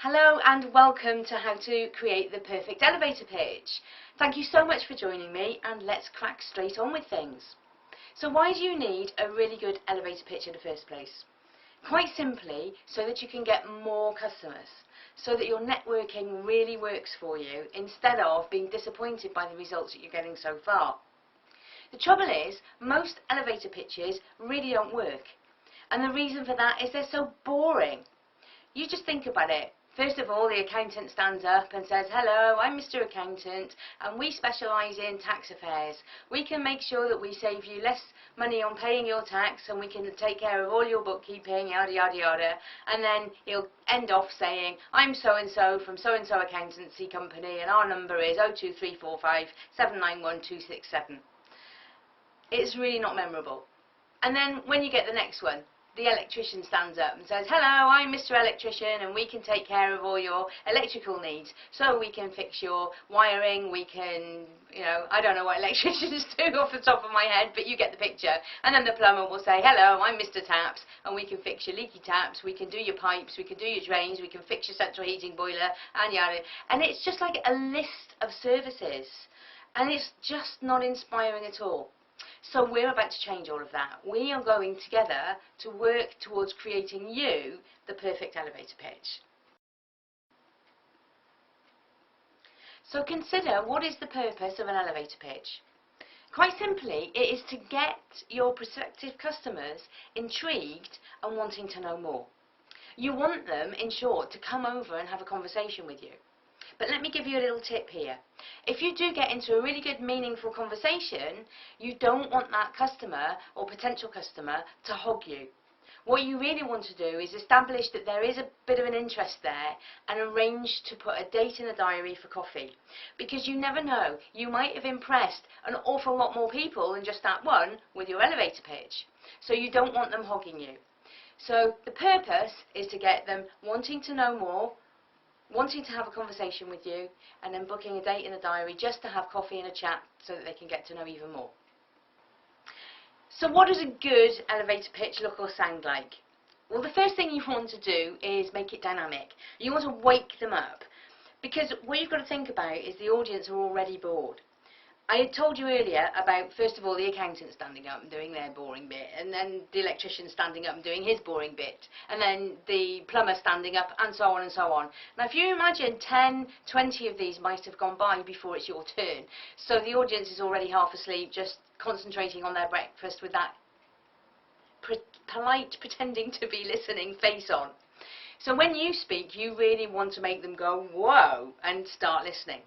Hello and welcome to How to Create the Perfect Elevator Pitch. Thank you so much for joining me, and let's crack straight on with things. So why do you need a really good elevator pitch in the first place? Quite simply, so that you can get more customers, so that your networking really works for you instead of being disappointed by the results that you're getting so far. The trouble is, most elevator pitches really don't work, and the reason for that is they're so boring. You just think about it. First of all, the accountant stands up and says, "Hello, I'm Mr. Accountant and we specialise in tax affairs. We can make sure that we save you less money on paying your tax, and we can take care of all your bookkeeping, yada yada yada." And then he'll end off saying, "I'm so-and-so from so-and-so accountancy company and our number is 02345 791 267. It's really not memorable. And then when you get the next one, the electrician stands up and says, "Hello, I'm Mr. Electrician and we can take care of all your electrical needs. So we can fix your wiring, we can, I don't know what electricians do off the top of my head, but you get the picture." And then the plumber will say, "Hello, I'm Mr. Taps and we can fix your leaky taps, we can do your pipes, we can do your drains, we can fix your central heating boiler," and yada. And it's just like a list of services, and it's just not inspiring at all. So we're about to change all of that. We are going together to work towards creating you the perfect elevator pitch. So consider, what is the purpose of an elevator pitch? Quite simply, it is to get your prospective customers intrigued and wanting to know more. You want them, in short, to come over and have a conversation with you. But let me give you a little tip here. If you do get into a really good, meaningful conversation, you don't want that customer or potential customer to hog you. What you really want to do is establish that there is a bit of an interest there and arrange to put a date in the diary for coffee. Because you never know, you might have impressed an awful lot more people than just that one with your elevator pitch. So you don't want them hogging you. So the purpose is to get them wanting to know more, wanting to have a conversation with you, and then booking a date in the diary just to have coffee and a chat so that they can get to know even more. So what does a good elevator pitch look or sound like? Well, the first thing you want to do is make it dynamic. You want to wake them up, because what you've got to think about is the audience are already bored. I had told you earlier about, first of all, the accountant standing up and doing their boring bit, and then the electrician standing up and doing his boring bit, and then the plumber standing up, and so on and so on. Now, if you imagine 10, 20 of these might have gone by before it's your turn, so the audience is already half asleep, just concentrating on their breakfast with that polite, pretending to be listening face on. So when you speak, you really want to make them go, "Whoa," and start listening.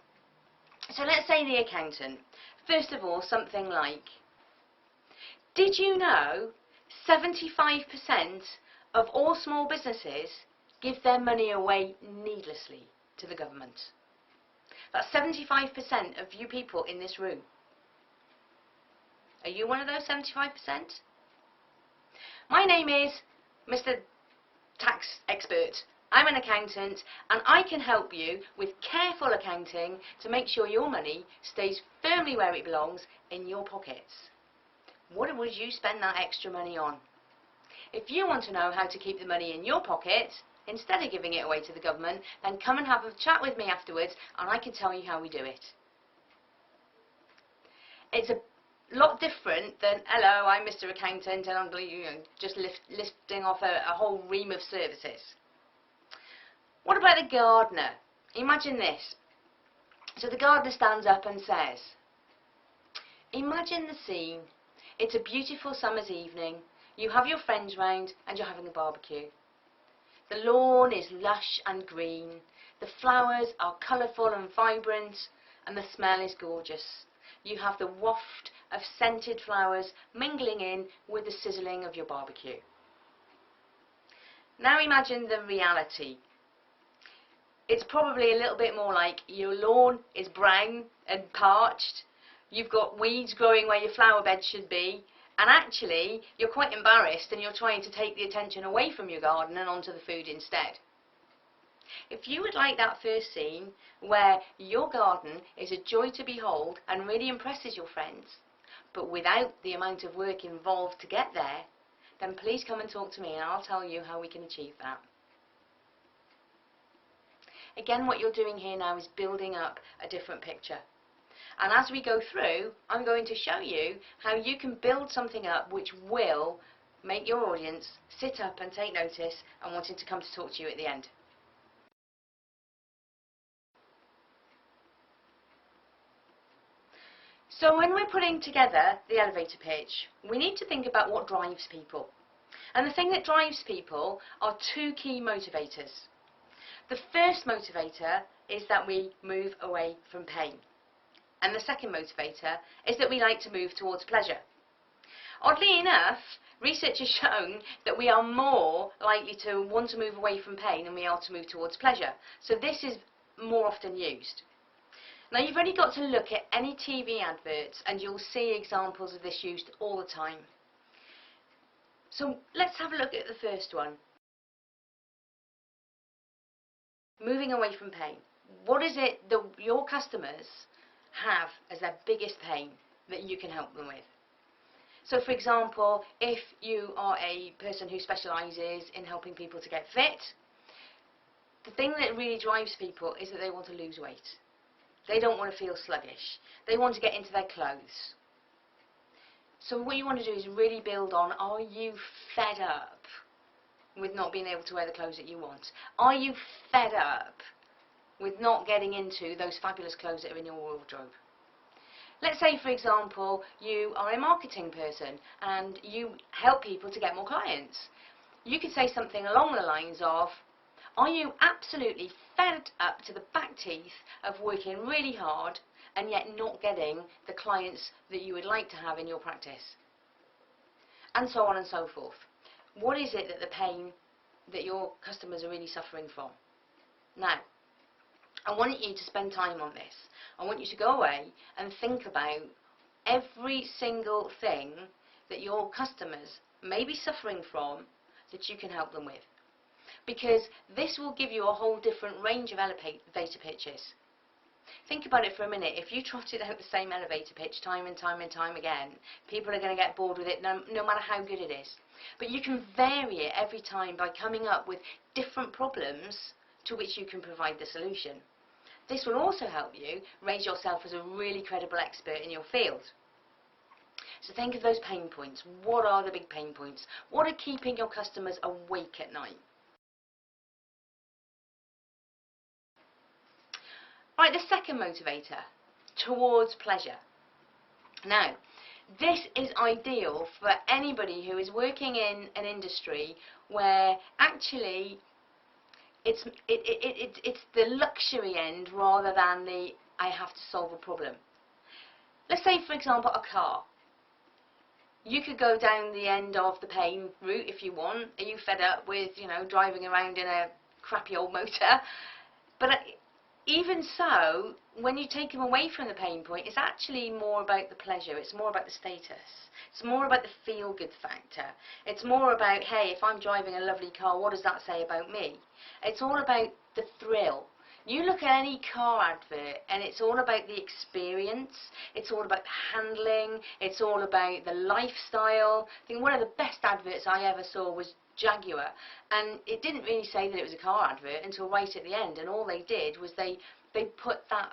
So let's say the accountant. First of all, something like, "Did you know 75% of all small businesses give their money away needlessly to the government?" That's 75% of you people in this room. Are you one of those 75%? My name is Mr. Tax Expert. I'm an accountant, and I can help you with careful accounting to make sure your money stays firmly where it belongs, in your pockets. What would you spend that extra money on? If you want to know how to keep the money in your pocket instead of giving it away to the government, then come and have a chat with me afterwards, and I can tell you how we do it. It's a lot different than, "Hello, I'm Mr. Accountant and I'm just listing off a whole ream of services." What about the gardener? Imagine this. So the gardener stands up and says, "Imagine the scene. It's a beautiful summer's evening. You have your friends round and you're having a barbecue. The lawn is lush and green. The flowers are colourful and vibrant, and the smell is gorgeous. You have the waft of scented flowers mingling in with the sizzling of your barbecue." Now imagine the reality. It's probably a little bit more like your lawn is brown and parched, you've got weeds growing where your flower bed should be, and actually you're quite embarrassed and you're trying to take the attention away from your garden and onto the food instead. If you would like that first scene, where your garden is a joy to behold and really impresses your friends, but without the amount of work involved to get there, then please come and talk to me and I'll tell you how we can achieve that. Again, what you're doing here now is building up a different picture. And as we go through, I'm going to show you how you can build something up which will make your audience sit up and take notice and wanting to come to talk to you at the end. So when we're putting together the elevator pitch, we need to think about what drives people. And the thing that drives people are two key motivators. The first motivator is that we move away from pain. And the second motivator is that we like to move towards pleasure. Oddly enough, research has shown that we are more likely to want to move away from pain than we are to move towards pleasure. So this is more often used. Now you've only got to look at any TV adverts and you'll see examples of this used all the time. So let's have a look at the first one. Moving away from pain. What is it that your customers have as their biggest pain that you can help them with? So for example, if you are a person who specialises in helping people to get fit, the thing that really drives people is that they want to lose weight. They don't want to feel sluggish. They want to get into their clothes. So what you want to do is really build on, are you fed up with not being able to wear the clothes that you want? Are you fed up with not getting into those fabulous clothes that are in your wardrobe? Let's say, for example, you are a marketing person and you help people to get more clients. You could say something along the lines of, are you absolutely fed up to the back teeth of working really hard and yet not getting the clients that you would like to have in your practice? And so on and so forth. What is it that the pain that your customers are really suffering from? Now, I want you to spend time on this. I want you to go away and think about every single thing that your customers may be suffering from that you can help them with. Because this will give you a whole different range of elevator pitches. Think about it for a minute. If you trotted out the same elevator pitch time and time and time again, people are going to get bored with it no matter how good it is. But you can vary it every time by coming up with different problems to which you can provide the solution. This will also help you raise yourself as a really credible expert in your field. So think of those pain points. What are the big pain points? What are keeping your customers awake at night? Right, the second motivator, towards pleasure. Now, this is ideal for anybody who is working in an industry where actually it's the luxury end rather than the I have to solve a problem. Let's say, for example, a car. You could go down the end of the pain route if you want. Are you fed up with, driving around in a crappy old motor? But even so, when you take them away from the pain point, it's actually more about the pleasure. It's more about the status. It's more about the feel-good factor. It's more about, hey, if I'm driving a lovely car, what does that say about me? It's all about the thrill. You look at any car advert and it's all about the experience, it's all about the handling, it's all about the lifestyle. I think one of the best adverts I ever saw was Jaguar, and it didn't really say that it was a car advert until right at the end, and all they did was they put that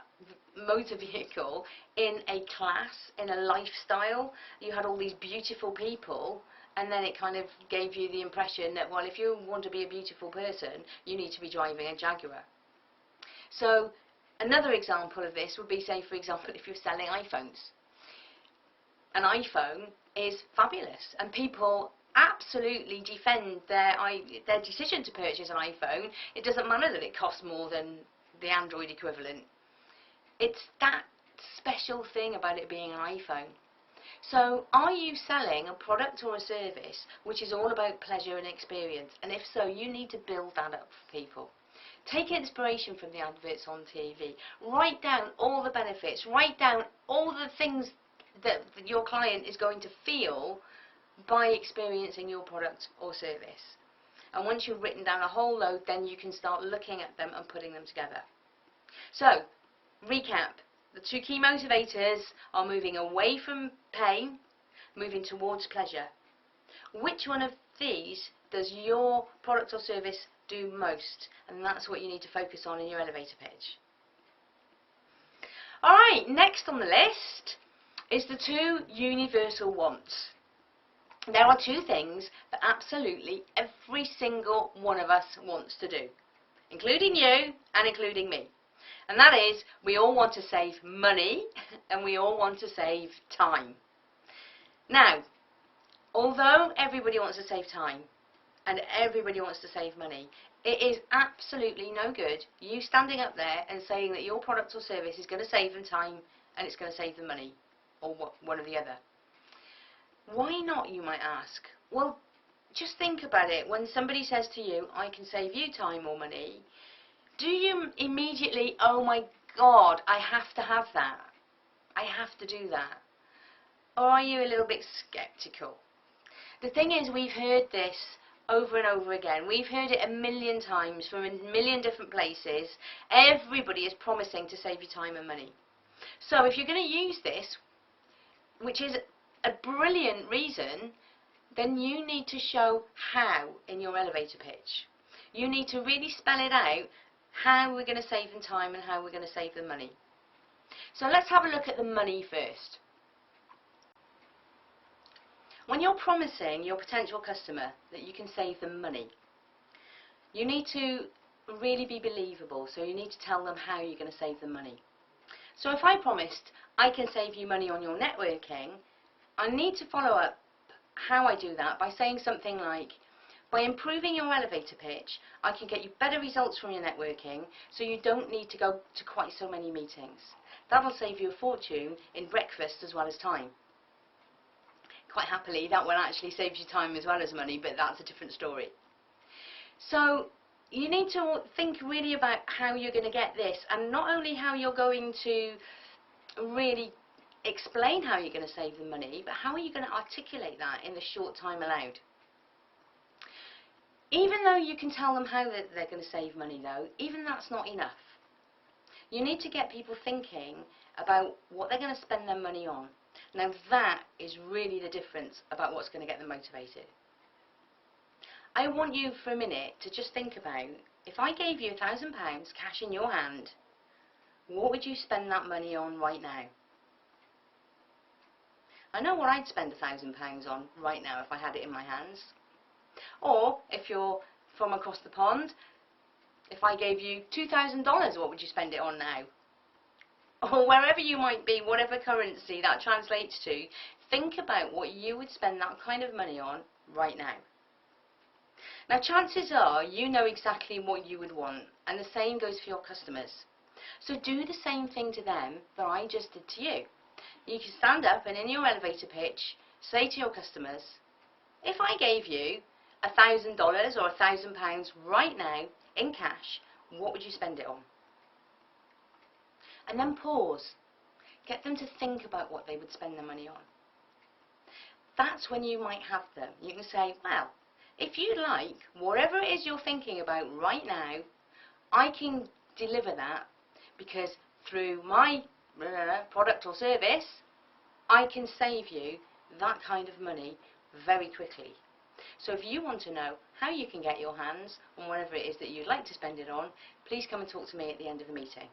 motor vehicle in a class, in a lifestyle. You had all these beautiful people, and then it kind of gave you the impression that, well, if you want to be a beautiful person, you need to be driving a Jaguar. So another example of this would be, say, for example, if you're selling iPhones. An iPhone is fabulous, and people absolutely defend their decision to purchase an iPhone. It doesn't matter that it costs more than the Android equivalent. It's that special thing about it being an iPhone. So are you selling a product or a service which is all about pleasure and experience? And if so, you need to build that up for people. Take inspiration from the adverts on TV. Write down all the benefits. Write down all the things that your client is going to feel by experiencing your product or service. And once you've written down a whole load, then you can start looking at them and putting them together. So, recap. The two key motivators are moving away from pain, moving towards pleasure. Which one of these does your product or service do most? And that's what you need to focus on in your elevator pitch. Alright, next on the list is the two universal wants. There are two things that absolutely every single one of us wants to do, including you and including me. And that is, we all want to save money and we all want to save time. Now, although everybody wants to save time and everybody wants to save money, it is absolutely no good you standing up there and saying that your product or service is going to save them time and it's going to save them money, or one or the other. Why not, you might ask? Well, just think about it. When somebody says to you, I can save you time or money, do you immediately, oh my God, I have to have that, I have to do that? Or are you a little bit skeptical? The thing is, we've heard this over and over again. We've heard it a million times from a million different places. Everybody is promising to save you time and money. So if you're going to use this, which is a brilliant reason, then you need to show how in your elevator pitch. You need to really spell it out, how we're going to save them time and how we're going to save them money. So let's have a look at the money first. When you're promising your potential customer that you can save them money, you need to really be believable, so you need to tell them how you're going to save them money. So if I promised I can save you money on your networking, I need to follow up how I do that by saying something like, by improving your elevator pitch, I can get you better results from your networking, so you don't need to go to quite so many meetings. That'll save you a fortune in breakfast as well as time. Quite happily, that one actually saves you time as well as money, but that's a different story. So you need to think really about how you're going to get this, and not only how you're going to really explain how you're going to save the money, but how are you going to articulate that in the short time allowed. Even though you can tell them how they're going to save money though, even that's not enough. You need to get people thinking about what they're going to spend their money on. Now that is really the difference about what's going to get them motivated. I want you for a minute to just think about, if I gave you £1,000 cash in your hand, what would you spend that money on right now? I know what I'd spend £1,000 on right now if I had it in my hands. Or, if you're from across the pond, if I gave you $2,000, what would you spend it on now? Or wherever you might be, whatever currency that translates to, think about what you would spend that kind of money on right now. Now chances are you know exactly what you would want, and the same goes for your customers. So do the same thing to them that I just did to you. You can stand up and in your elevator pitch say to your customers, if I gave you $1,000 or £1,000 right now in cash, what would you spend it on? And then pause. Get them to think about what they would spend their money on. That's when you might have them. You can say, well, if you'd like, whatever it is you're thinking about right now, I can deliver that because through my product or service, I can save you that kind of money very quickly. So if you want to know how you can get your hands on whatever it is that you'd like to spend it on, please come and talk to me at the end of the meeting.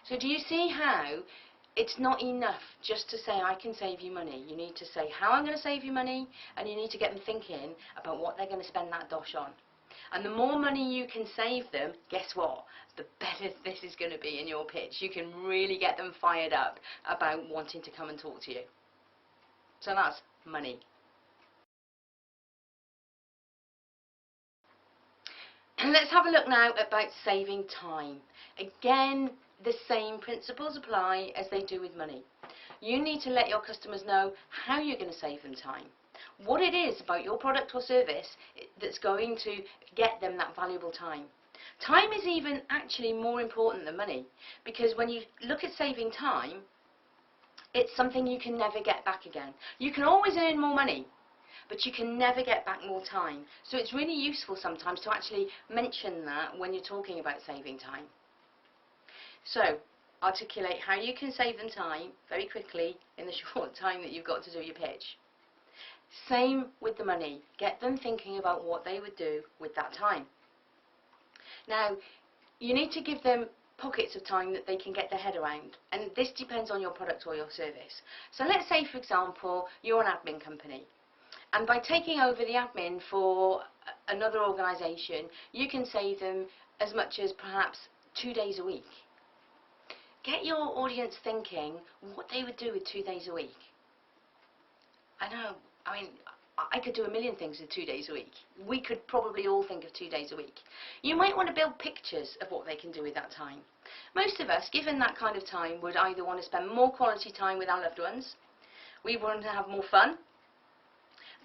So do you see how it's not enough just to say I can save you money? You need to say how I'm going to save you money, and you need to get them thinking about what they're going to spend that dosh on. And the more money you can save them, guess what? The better this is going to be in your pitch. You can really get them fired up about wanting to come and talk to you. So that's money. And let's have a look now about saving time. Again, the same principles apply as they do with money. You need to let your customers know how you're going to save them time. What it is about your product or service that's going to get them that valuable time. Time is even actually more important than money, because when you look at saving time, it's something you can never get back again. You can always earn more money, but you can never get back more time. So it's really useful sometimes to actually mention that when you're talking about saving time. So, articulate how you can save them time very quickly in the short time that you've got to do your pitch. Same with the money. Get them thinking about what they would do with that time. Now, you need to give them pockets of time that they can get their head around, and this depends on your product or your service. So let's say, for example, you're an admin company, and by taking over the admin for another organisation, you can save them as much as perhaps 2 days a week. Get your audience thinking what they would do with 2 days a week. I know, I mean, I could do a million things with 2 days a week. We could probably all think of 2 days a week. You might want to build pictures of what they can do with that time. Most of us, given that kind of time, would either want to spend more quality time with our loved ones, we want to have more fun.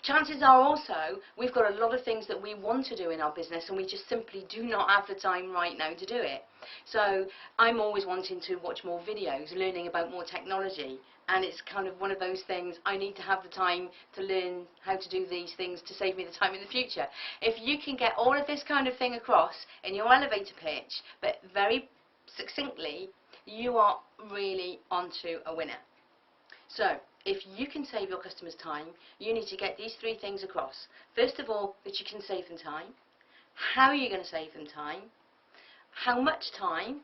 Chances are also we've got a lot of things that we want to do in our business and we just simply do not have the time right now to do it. So I'm always wanting to watch more videos, learning about more technology, and it's kind of one of those things, I need to have the time to learn how to do these things to save me the time in the future. If you can get all of this kind of thing across in your elevator pitch, but very succinctly, you are really onto a winner. So if you can save your customers time, you need to get these 3 things across. First of all, that you can save them time. How are you going to save them time? How much time?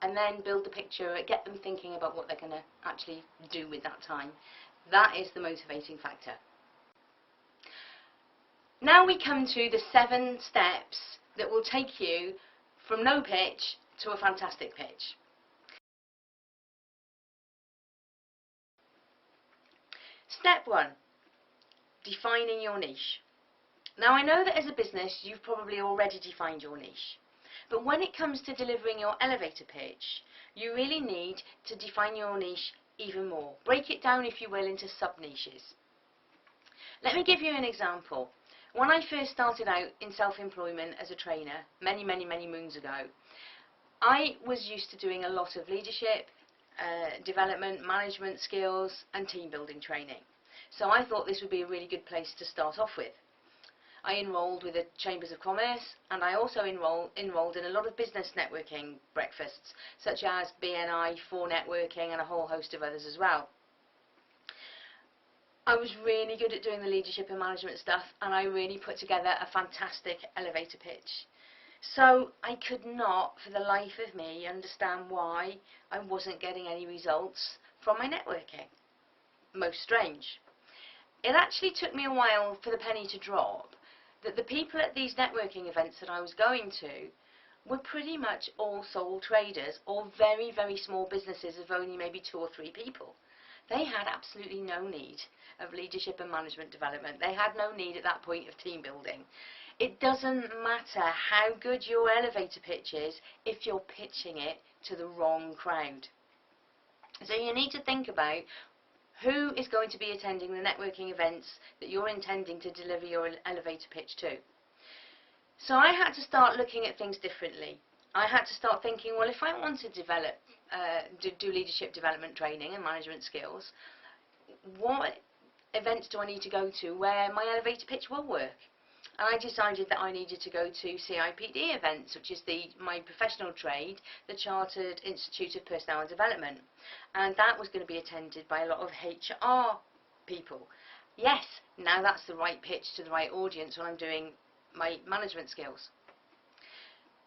And then build the picture, get them thinking about what they're going to actually do with that time. That is the motivating factor. Now we come to the 7 steps that will take you from no pitch to a fantastic pitch. Step 1, defining your niche. Now I know that as a business you've probably already defined your niche, but when it comes to delivering your elevator pitch, you really need to define your niche even more. Break it down, if you will, into sub-niches. Let me give you an example. When I first started out in self-employment as a trainer, many moons ago, I was used to doing a lot of leadership, development, management skills and team building training. So I thought this would be a really good place to start off with. I enrolled with the Chambers of Commerce, and I also enrolled in a lot of business networking breakfasts, such as BNI, For Networking and a whole host of others as well. I was really good at doing the leadership and management stuff, and I really put together a fantastic elevator pitch. So I could not, for the life of me, understand why I wasn't getting any results from my networking. Most strange. It actually took me a while for the penny to drop that the people at these networking events that I was going to were pretty much all sole traders or very small businesses of only maybe 2 or 3 people. They had absolutely no need of leadership and management development. They had no need at that point of team building. It doesn't matter how good your elevator pitch is if you're pitching it to the wrong crowd. So you need to think about who is going to be attending the networking events that you're intending to deliver your elevator pitch to. So I had to start looking at things differently. I had to start thinking, well, if I want to develop, do leadership development training and management skills, what events do I need to go to where my elevator pitch will work? And I decided that I needed to go to CIPD events, which is my professional trade, the Chartered Institute of Personnel Development. And that was going to be attended by a lot of HR people. Yes, now that's the right pitch to the right audience when I'm doing my management skills.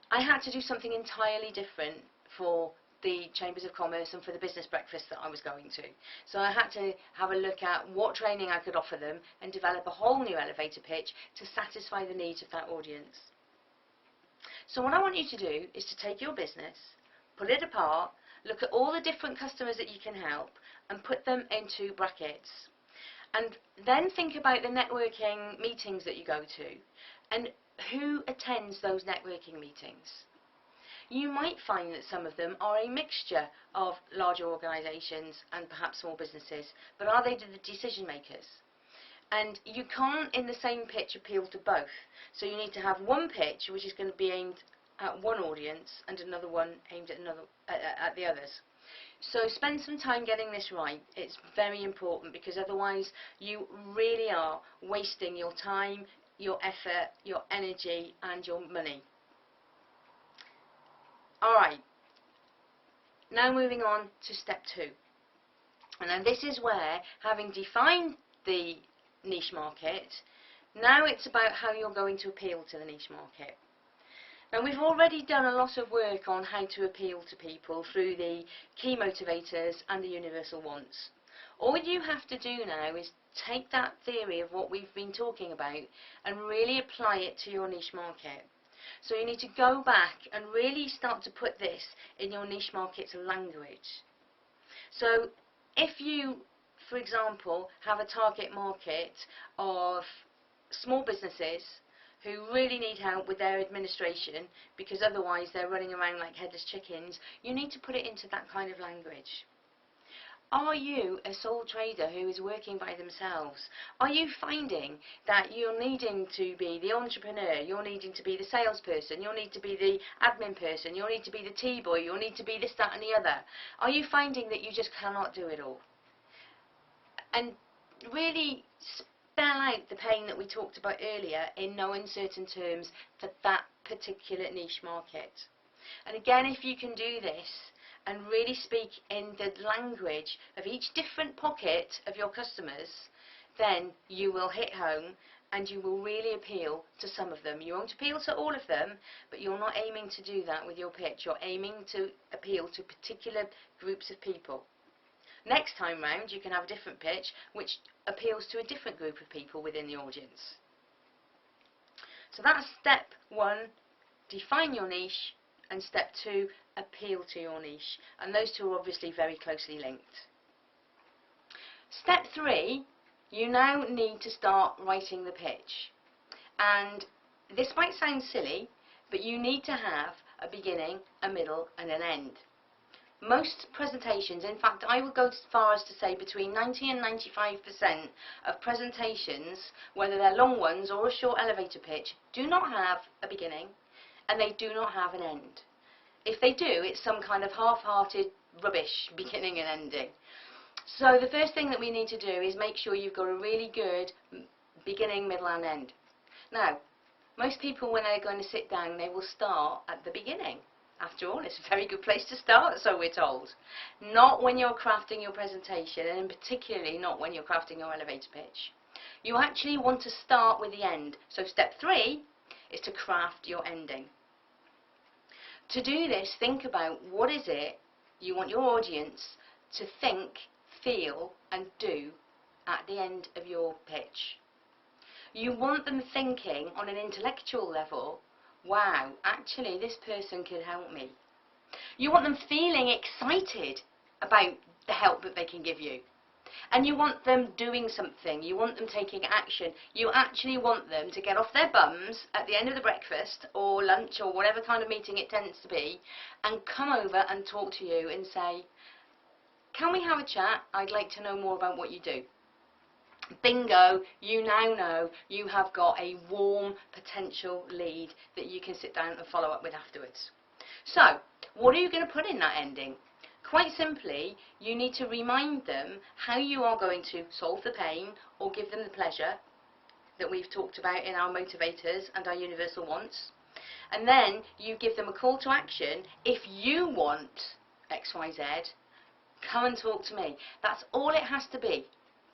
I had to do something entirely different for the Chambers of Commerce and for the business breakfast that I was going to. So I had to have a look at what training I could offer them and develop a whole new elevator pitch to satisfy the needs of that audience. So what I want you to do is to take your business, pull it apart, look at all the different customers that you can help and put them into brackets. And then think about the networking meetings that you go to and who attends those networking meetings. You might find that some of them are a mixture of larger organisations and perhaps small businesses, but are they the decision makers? And you can't in the same pitch appeal to both. So you need to have one pitch which is going to be aimed at one audience and another one aimed at the others. So spend some time getting this right. It's very important, because otherwise you really are wasting your time, your effort, your energy and your money. Alright, now moving on to step 2. And then this is where, having defined the niche market. Now it's about how you're going to appeal to the niche market. Now, we've already done a lot of work on how to appeal to people through the key motivators and the universal wants. All you have to do now is take that theory of what we've been talking about and really apply it to your niche market. So you need to go back and really start to put this in your niche market's language. So if you, for example, have a target market of small businesses who really need help with their administration because otherwise they're running around like headless chickens, you need to put it into that kind of language. Are you a sole trader who is working by themselves? Are you finding that you're needing to be the entrepreneur, you're needing to be the salesperson, you'll need to be the admin person, you'll need to be the tea boy, you'll need to be this, that and the other? Are you finding that you just cannot do it all? And really spell out the pain that we talked about earlier in no uncertain terms for that particular niche market. And again, if you can do this and really speak in the language of each different pocket of your customers, then you will hit home and you will really appeal to some of them. You won't appeal to all of them, but you're not aiming to do that with your pitch. You're aiming to appeal to particular groups of people. Next time round, you can have a different pitch which appeals to a different group of people within the audience. So that's step 1, define your niche, and step 2, appeal to your niche. And those two are obviously very closely linked. Step 3, you now need to start writing the pitch. And this might sound silly, but you need to have a beginning, a middle, and an end. Most presentations, in fact I would go as far as to say between 90 and 95% of presentations, whether they're long ones or a short elevator pitch, do not have a beginning and they do not have an end. If they do, it's some kind of half-hearted rubbish beginning and ending. So the first thing that we need to do is make sure you've got a really good beginning, middle and end. Now, most people when they're going to sit down, they will start at the beginning. After all, it's a very good place to start, so we're told. Not when you're crafting your presentation, and particularly not when you're crafting your elevator pitch. You actually want to start with the end. So step 3 is to craft your ending. To do this, think about what is it you want your audience to think, feel and do at the end of your pitch. You want them thinking on an intellectual level, wow, actually this person could help me. You want them feeling excited about the help that they can give you. And you want them doing something, you want them taking action. You actually want them to get off their bums at the end of the breakfast or lunch or whatever kind of meeting it tends to be and come over and talk to you and say, can we have a chat? I'd like to know more about what you do. Bingo, you now know you have got a warm potential lead that you can sit down and follow up with afterwards. So, what are you going to put in that ending? Quite simply, you need to remind them how you are going to solve the pain or give them the pleasure that we've talked about in our motivators and our universal wants. And then you give them a call to action. If you want XYZ, come and talk to me. That's all it has to be.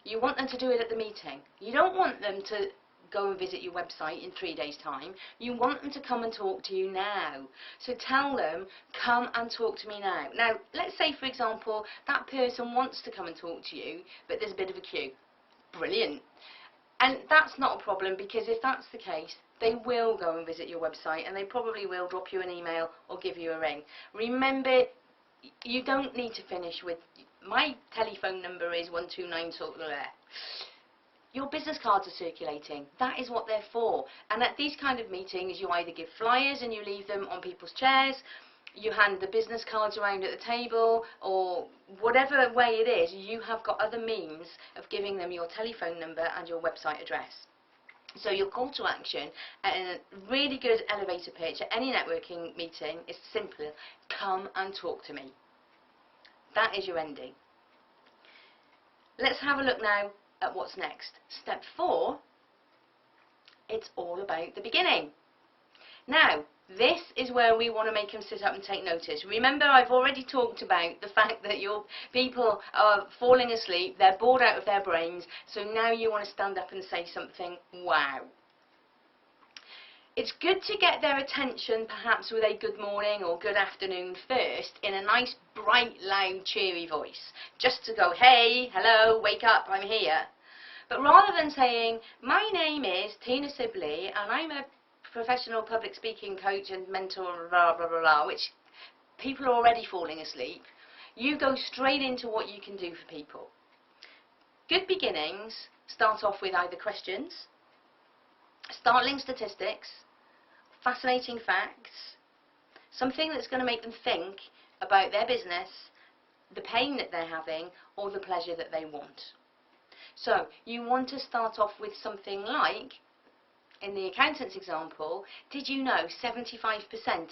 You want them to do it at the meeting. You don't want them to go and visit your website in 3 days' time. You want them to come and talk to you now. So tell them, come and talk to me now. Now, let's say, for example, that person wants to come and talk to you, but there's a bit of a queue. Brilliant. And that's not a problem, because if that's the case, they will go and visit your website and they probably will drop you an email or give you a ring. Remember, you don't need to finish with, my telephone number is 129 talk. Your business cards are circulating. That is what they're for. And at these kind of meetings, you either give flyers and you leave them on people's chairs, you hand the business cards around at the table, or whatever way it is, you have got other means of giving them your telephone number and your website address. So your call to action at a really good elevator pitch at any networking meeting is simple. Come and talk to me. That is your ending. Let's have a look now at what's next. Step 4, it's all about the beginning. Now, this is where we want to make them sit up and take notice. Remember, I've already talked about the fact that your people are falling asleep, they're bored out of their brains, so now you want to stand up and say something, wow. It's good to get their attention, perhaps with a good morning or good afternoon first, in a nice, bright, loud, cheery voice. Just to go, hey, hello, wake up, I'm here. But rather than saying, my name is Tina Sibley, and I'm a professional public speaking coach and mentor, blah, blah, blah, blah, which people are already falling asleep, you go straight into what you can do for people. Good beginnings start off with either questions, startling statistics, fascinating facts, something that's going to make them think about their business, the pain that they're having, or the pleasure that they want. So you want to start off with something like, in the accountant's example, did you know 75%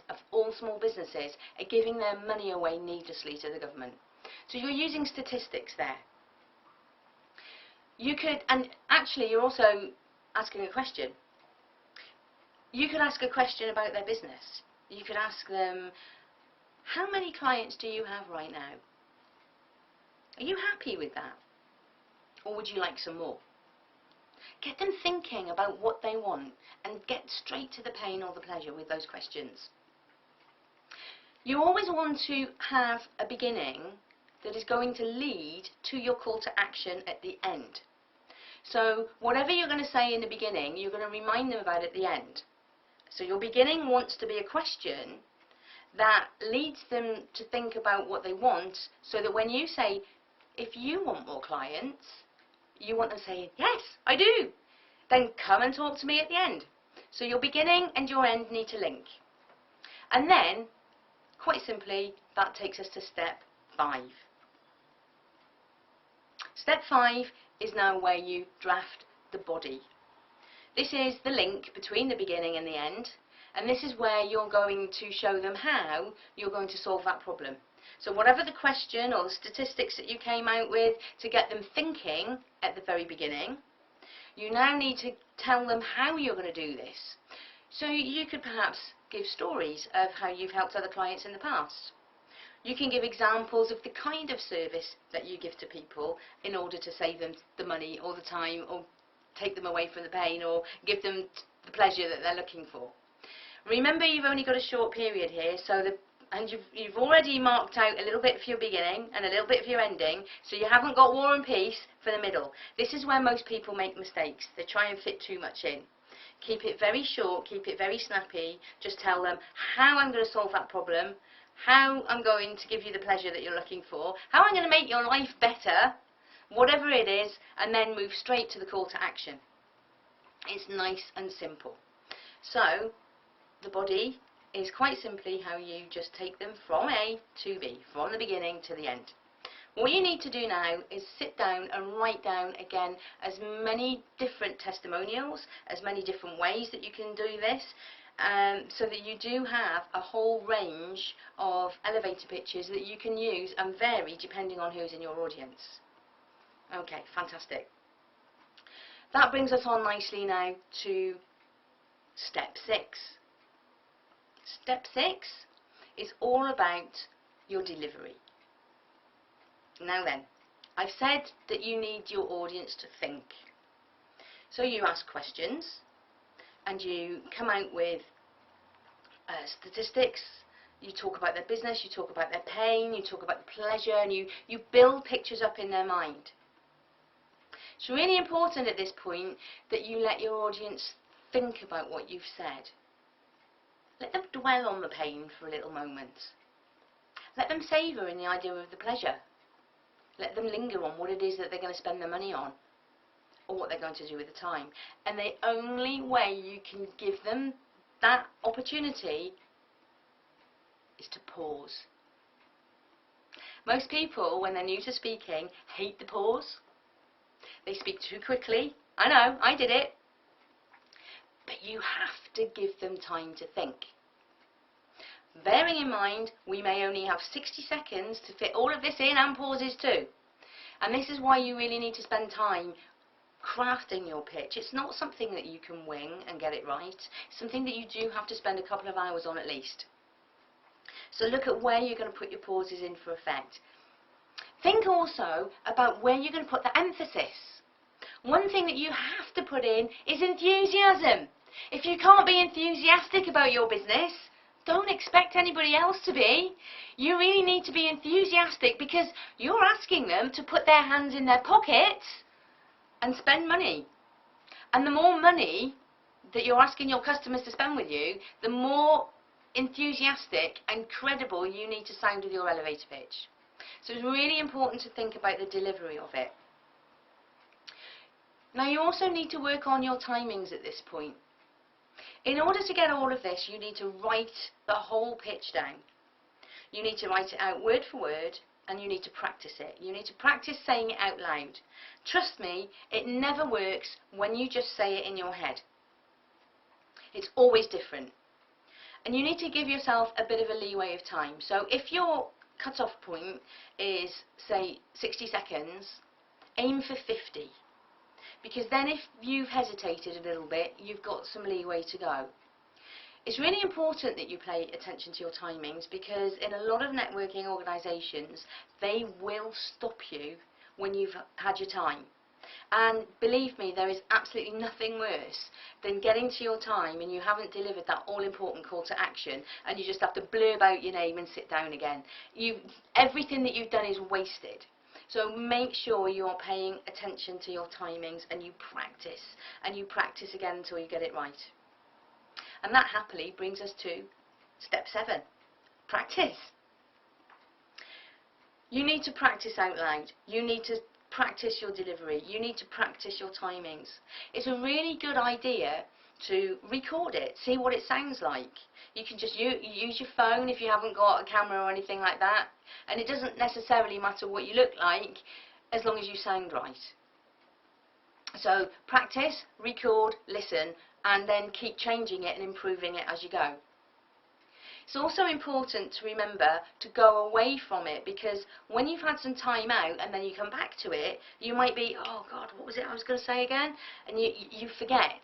of all small businesses are giving their money away needlessly to the government? So you're using statistics there. You could, and actually you're also asking a question. You could ask a question about their business. You could ask them, how many clients do you have right now? Are you happy with that? Or would you like some more? Get them thinking about what they want and get straight to the pain or the pleasure with those questions. You always want to have a beginning that is going to lead to your call to action at the end. So whatever you're going to say in the beginning, you're going to remind them about at the end. So your beginning wants to be a question that leads them to think about what they want, so that when you say, if you want more clients, you want them to say, yes, I do. Then come and talk to me at the end. So your beginning and your end need to link. And then, quite simply, that takes us to step 5. Step 5 is now where you draft the body. This is the link between the beginning and the end, and this is where you're going to show them how you're going to solve that problem. So whatever the question or the statistics that you came out with to get them thinking at the very beginning, you now need to tell them how you're going to do this. So you could perhaps give stories of how you've helped other clients in the past. You can give examples of the kind of service that you give to people in order to save them the money or the time, or take them away from the pain, or give them the pleasure that they're looking for. Remember, you've only got a short period here, and you've already marked out a little bit for your beginning and a little bit for your ending, so you haven't got War and Peace for the middle. This is where most people make mistakes. They try and fit too much in. Keep it very short, keep it very snappy. Just tell them how I'm going to solve that problem, how I'm going to give you the pleasure that you're looking for, how I'm going to make your life better, whatever it is, and then move straight to the call to action. It's nice and simple. So the body is quite simply how you just take them from A to B, from the beginning to the end. What you need to do now is sit down and write down again as many different testimonials, as many different ways that you can do this, so that you do have a whole range of elevator pitches that you can use and vary depending on who's in your audience. Okay, fantastic. That brings us on nicely now to step 6. Step 6 is all about your delivery. Now then, I've said that you need your audience to think. So you ask questions and you come out with statistics, you talk about their business, you talk about their pain, you talk about the pleasure, and you build pictures up in their mind. It's really important at this point that you let your audience think about what you've said. Let them dwell on the pain for a little moment. Let them savour in the idea of the pleasure. Let them linger on what it is that they're going to spend their money on, or what they're going to do with the time. And the only way you can give them that opportunity is to pause. Most people, when they're new to speaking, hate the pause. They speak too quickly. I know, I did it. But you have to give them time to think. Bearing in mind, we may only have 60 seconds to fit all of this in, and pauses too. And this is why you really need to spend time crafting your pitch. It's not something that you can wing and get it right. It's something that you do have to spend a couple of hours on at least. So look at where you're going to put your pauses in for effect. Think also about where you're going to put the emphasis. One thing that you have to put in is enthusiasm. If you can't be enthusiastic about your business, don't expect anybody else to be. You really need to be enthusiastic because you're asking them to put their hands in their pockets and spend money. And the more money that you're asking your customers to spend with you, the more enthusiastic and credible you need to sound with your elevator pitch. So it's really important to think about the delivery of it. Now you also need to work on your timings at this point. In order to get all of this, you need to write the whole pitch down. You need to write it out word for word, and you need to practice it. You need to practice saying it out loud. Trust me, it never works when you just say it in your head. It's always different. And you need to give yourself a bit of a leeway of time. So if your cut-off point is, say, 60 seconds, aim for 50. Because then if you've hesitated a little bit, you've got some leeway to go. It's really important that you pay attention to your timings, because in a lot of networking organisations, they will stop you when you've had your time. And believe me, there is absolutely nothing worse than getting to your time and you haven't delivered that all-important call to action, and you just have to blurb out your name and sit down again. Everything that you've done is wasted. So make sure you are paying attention to your timings, and you practice again until you get it right. And that happily brings us to step 7, practice. You need to practice out loud. You need to practice your delivery. You need to practice your timings. It's a really good idea to record it, see what it sounds like. You can just use your phone if you haven't got a camera or anything like that, and it doesn't necessarily matter what you look like as long as you sound right. So practice, record, listen, and then keep changing it and improving it as you go. It's also important to remember to go away from it, because when you've had some time out and then you come back to it, you might be, oh God, what was it I was going to say again? And you forget.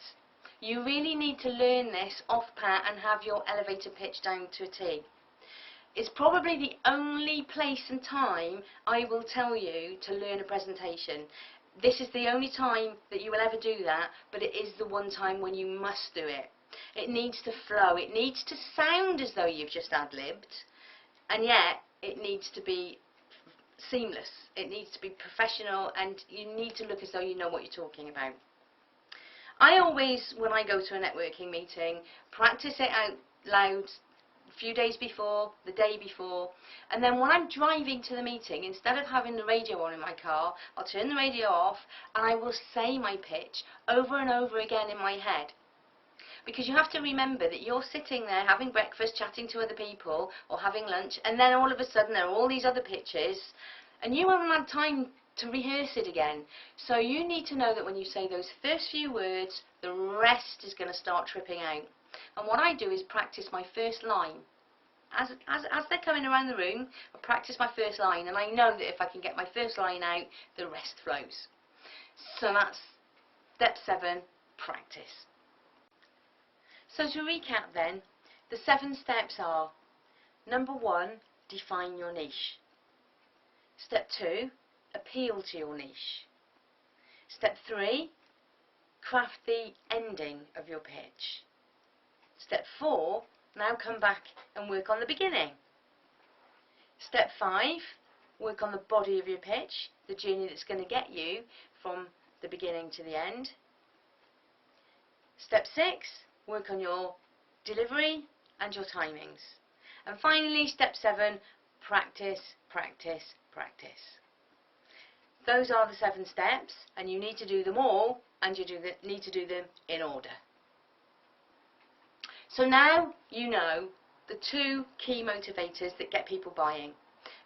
You really need to learn this off pat and have your elevator pitch down to a T. It's probably the only place and time I will tell you to learn a presentation. This is the only time that you will ever do that, but it is the one time when you must do it. It needs to flow. It needs to sound as though you've just ad-libbed, and yet it needs to be seamless. It needs to be professional, and you need to look as though you know what you're talking about. I always, when I go to a networking meeting, practice it out loud a few days before, the day before, and then when I'm driving to the meeting, instead of having the radio on in my car, I'll turn the radio off and I will say my pitch over and over again in my head. Because you have to remember that you're sitting there having breakfast, chatting to other people, or having lunch, and then all of a sudden there are all these other pitches, and you haven't had time to rehearse it again. So you need to know that when you say those first few words, the rest is going to start tripping out. And what I do is practice my first line. As they're coming around the room, I practice my first line, and I know that if I can get my first line out, the rest flows. So that's step 7, practice. So to recap then, the 7 steps are: number 1, define your niche. Step 2, appeal to your niche. Step 3, craft the ending of your pitch. Step 4, now come back and work on the beginning. Step 5, work on the body of your pitch, the journey that's going to get you from the beginning to the end. Step 6, work on your delivery and your timings. And finally, step 7, practice, practice, practice. Those are the 7 steps, and you need to do them all, and you need to do them in order. So now you know the 2 key motivators that get people buying.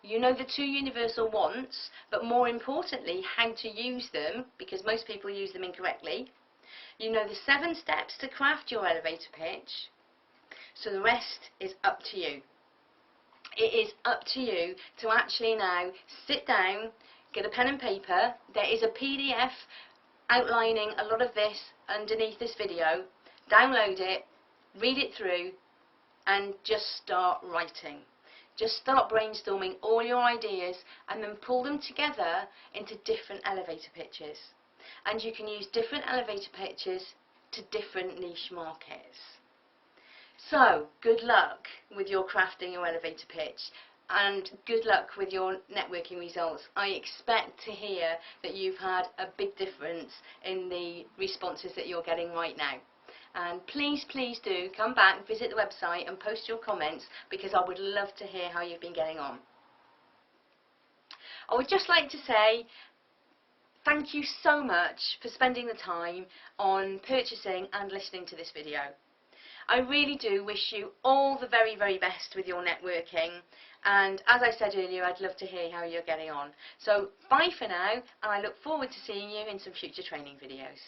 You know the 2 universal wants, but more importantly, how to use them, because most people use them incorrectly. You know the 7 steps to craft your elevator pitch, so the rest is up to you. It is up to you to actually now sit down, get a pen and paper. There is a PDF outlining a lot of this underneath this video. Download it, read it through, and just start writing. Just start brainstorming all your ideas and then pull them together into different elevator pitches. And you can use different elevator pitches to different niche markets. So, good luck with your crafting your elevator pitch, and good luck with your networking results. I expect to hear that you've had a big difference in the responses that you're getting right now. And please do come back, visit the website and post your comments, because I would love to hear how you've been getting on. I would just like to say thank you so much for spending the time on purchasing and listening to this video. I really do wish you all the very, very best with your networking, and as I said earlier, I'd love to hear how you're getting on. So bye for now, and I look forward to seeing you in some future training videos.